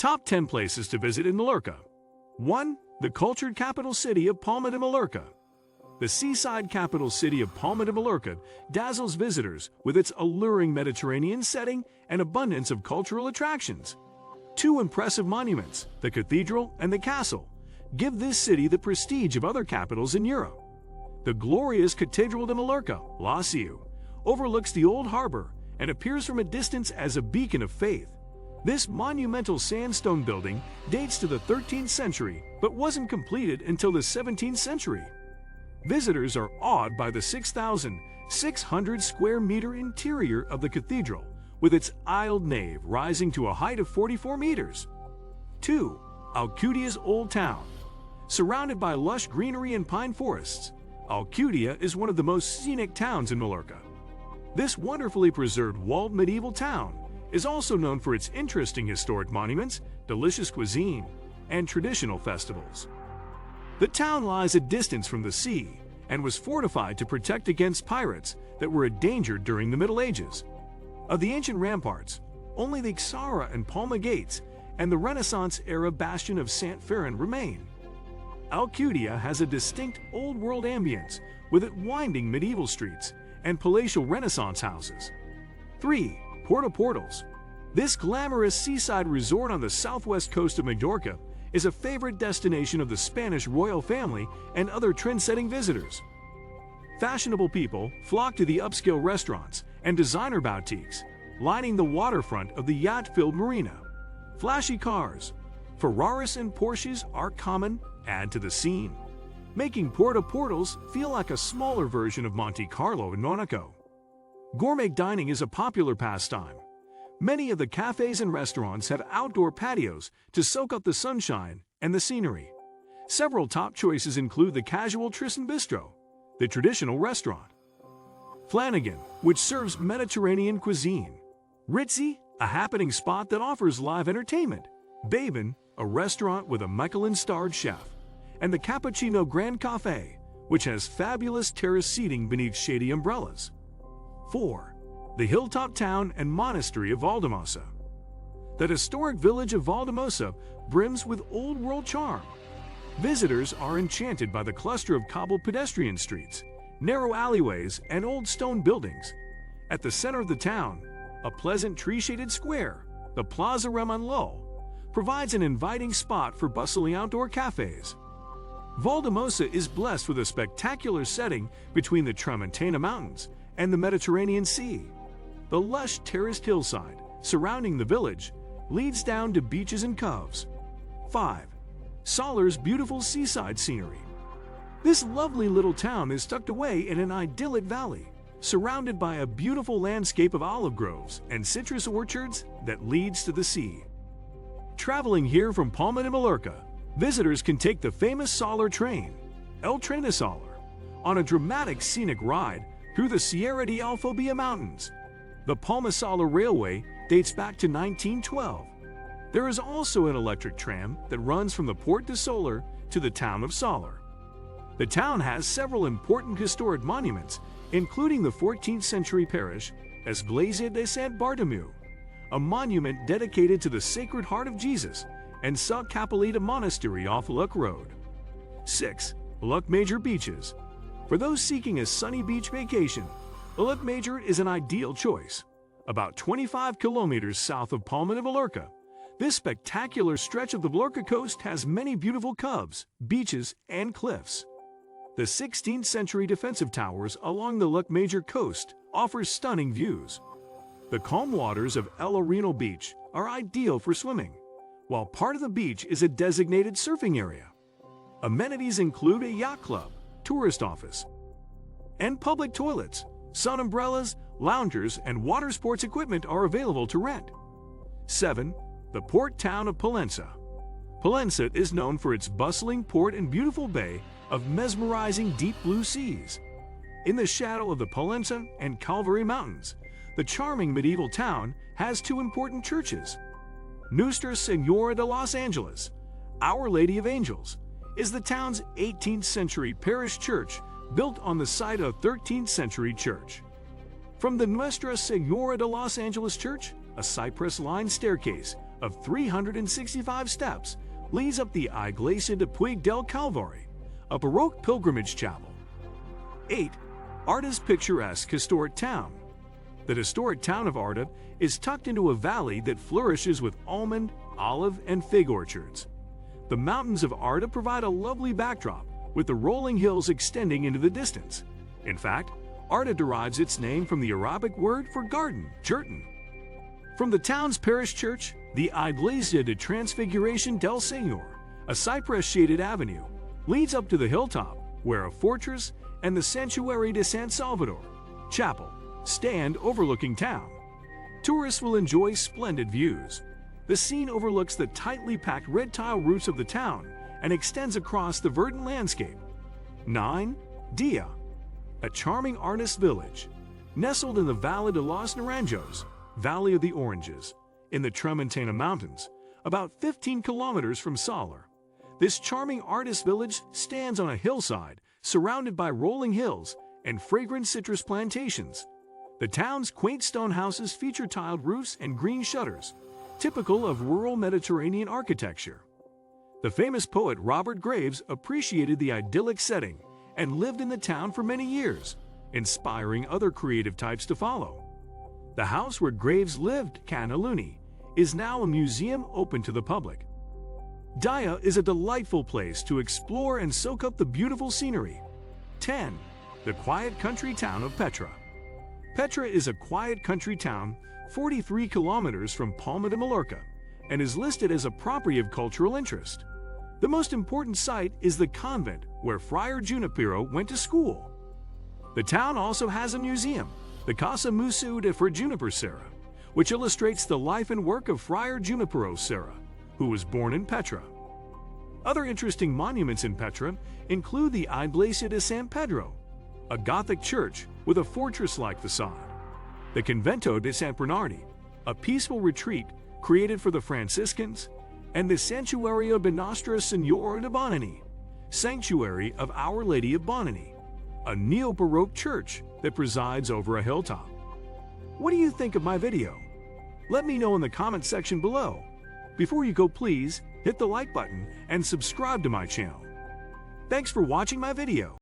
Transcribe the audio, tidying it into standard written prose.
Top 10 places to visit in Mallorca. 1. The cultured capital city of Palma de Mallorca. The seaside capital city of Palma de Mallorca dazzles visitors with its alluring Mediterranean setting and abundance of cultural attractions. 2 impressive monuments, the cathedral and the castle, give this city the prestige of other capitals in Europe. The glorious Cathedral de Mallorca, La Seu, overlooks the old harbor and appears from a distance as a beacon of faith. This monumental sandstone building dates to the 13th century but wasn't completed until the 17th century. Visitors are awed by the 6,600 square meter interior of the cathedral, with its aisled nave rising to a height of 44 meters. 2. Alcúdia Old Town. Surrounded by lush greenery and pine forests, Alcúdia is one of the most scenic towns in Mallorca. This wonderfully preserved walled medieval town is also known for its interesting historic monuments, delicious cuisine, and traditional festivals. The town lies a distance from the sea and was fortified to protect against pirates that were a danger during the Middle Ages. Of the ancient ramparts, only the Xara and Palma gates and the Renaissance-era bastion of Sant Ferran remain. Alcúdia has a distinct old-world ambience with its winding medieval streets and palatial Renaissance houses. 3. Puerto Portals. This glamorous seaside resort on the southwest coast of Mallorca is a favorite destination of the Spanish royal family and other trend-setting visitors. Fashionable people flock to the upscale restaurants and designer boutiques, lining the waterfront of the yacht-filled marina. Flashy cars, Ferraris and Porsches are common, add to the scene, making Puerto Portals feel like a smaller version of Monte Carlo in Monaco. Gourmet dining is a popular pastime. Many of the cafes and restaurants have outdoor patios to soak up the sunshine and the scenery. Several top choices include the casual Tristan Bistro, the traditional restaurant, Flanagan, which serves Mediterranean cuisine, Ritzy, a happening spot that offers live entertainment, Babin, a restaurant with a Michelin-starred chef, and the Cappuccino Grand Café, which has fabulous terrace seating beneath shady umbrellas. 4. The hilltop town and monastery of Valldemossa. The historic village of Valldemossa brims with old-world charm. Visitors are enchanted by the cluster of cobbled pedestrian streets, narrow alleyways, and old stone buildings. At the center of the town, a pleasant tree-shaded square, the Plaza Remanlol, provides an inviting spot for bustling outdoor cafes. Valldemossa is blessed with a spectacular setting between the Tramontana Mountains and the Mediterranean Sea. The lush terraced hillside surrounding the village leads down to beaches and coves. 5. Sóller's beautiful seaside scenery. This lovely little town is tucked away in an idyllic valley, surrounded by a beautiful landscape of olive groves and citrus orchards that leads to the sea. Traveling here from Palma de Mallorca, visitors can take the famous Sóller train, El Tren de Sóller, on a dramatic scenic ride through the Sierra de Alfobia Mountains. The Palma-Sóller Railway dates back to 1912. There is also an electric tram that runs from the Port de Sóller to the town of Sóller. The town has several important historic monuments, including the 14th century parish Església de Sant Bartomeu, a monument dedicated to the Sacred Heart of Jesus, and Sa Capellita Monastery off Luc Road. 6. Llucmajor Beaches. For those seeking a sunny beach vacation, Llucmajor is an ideal choice. About 25 kilometers south of Palma de Mallorca, this spectacular stretch of the Mallorca coast has many beautiful coves, beaches, and cliffs. The 16th century defensive towers along the Llucmajor coast offer stunning views. The calm waters of El Arenal Beach are ideal for swimming, while part of the beach is a designated surfing area. Amenities include a yacht club, tourist office, and public toilets. Sun umbrellas, loungers, and water sports equipment are available to rent. 7. The port town of Pollença. Pollença is known for its bustling port and beautiful bay of mesmerizing deep blue seas. In the shadow of the Pollença and Calvary Mountains, the charming medieval town has 2 important churches. Nuestra Señora de los Angeles, Our Lady of Angels, is the town's 18th century parish church built on the site of a 13th century church. From the Nuestra Señora de los Angeles Church, a cypress-lined staircase of 365 steps leads up the Iglesia de Puig del Calvary, a Baroque pilgrimage chapel. 8. Artà's picturesque historic town. The historic town of Artà is tucked into a valley that flourishes with almond, olive, and fig orchards. The mountains of Artà provide a lovely backdrop, with the rolling hills extending into the distance. In fact, Artà derives its name from the Arabic word for garden, jurtin. From the town's parish church, the Iglesia de Transfiguración del Señor, a cypress-shaded avenue, leads up to the hilltop, where a fortress and the Santuary de San Salvador, chapel, stand overlooking town. Tourists will enjoy splendid views. The scene overlooks the tightly packed red tile roofs of the town and extends across the verdant landscape. 9. Deià, a charming artist village, nestled in the Valle de los Naranjos, Valley of the Oranges, in the Tramontana Mountains, about 15 kilometers from Sóller. This charming artist village stands on a hillside surrounded by rolling hills and fragrant citrus plantations. The town's quaint stone houses feature tiled roofs and green shutters, typical of rural Mediterranean architecture. The famous poet Robert Graves appreciated the idyllic setting and lived in the town for many years, inspiring other creative types to follow. The house where Graves lived, Canaluni, is now a museum open to the public. Deià is a delightful place to explore and soak up the beautiful scenery. 10. The quiet country town of Petra. Petra is a quiet country town 43 kilometers from Palma de Mallorca and is listed as a property of cultural interest. The most important site is the convent where Friar Junipero went to school. The town also has a museum, the Casa Museu de Fray Juniper Serra, which illustrates the life and work of Friar Junipero Serra, who was born in Petra. Other interesting monuments in Petra include the Iglesia de San Pedro, a Gothic church with a fortress-like facade, the Convento de San Bernardi, a peaceful retreat created for the Franciscans, and the Santuario de Nostra Señora de Bonany, Sanctuary of Our Lady of Bonany, a neo-Baroque church that presides over a hilltop. What do you think of my video? Let me know in the comment section below. Before you go, please hit the like button and subscribe to my channel. Thanks for watching my video.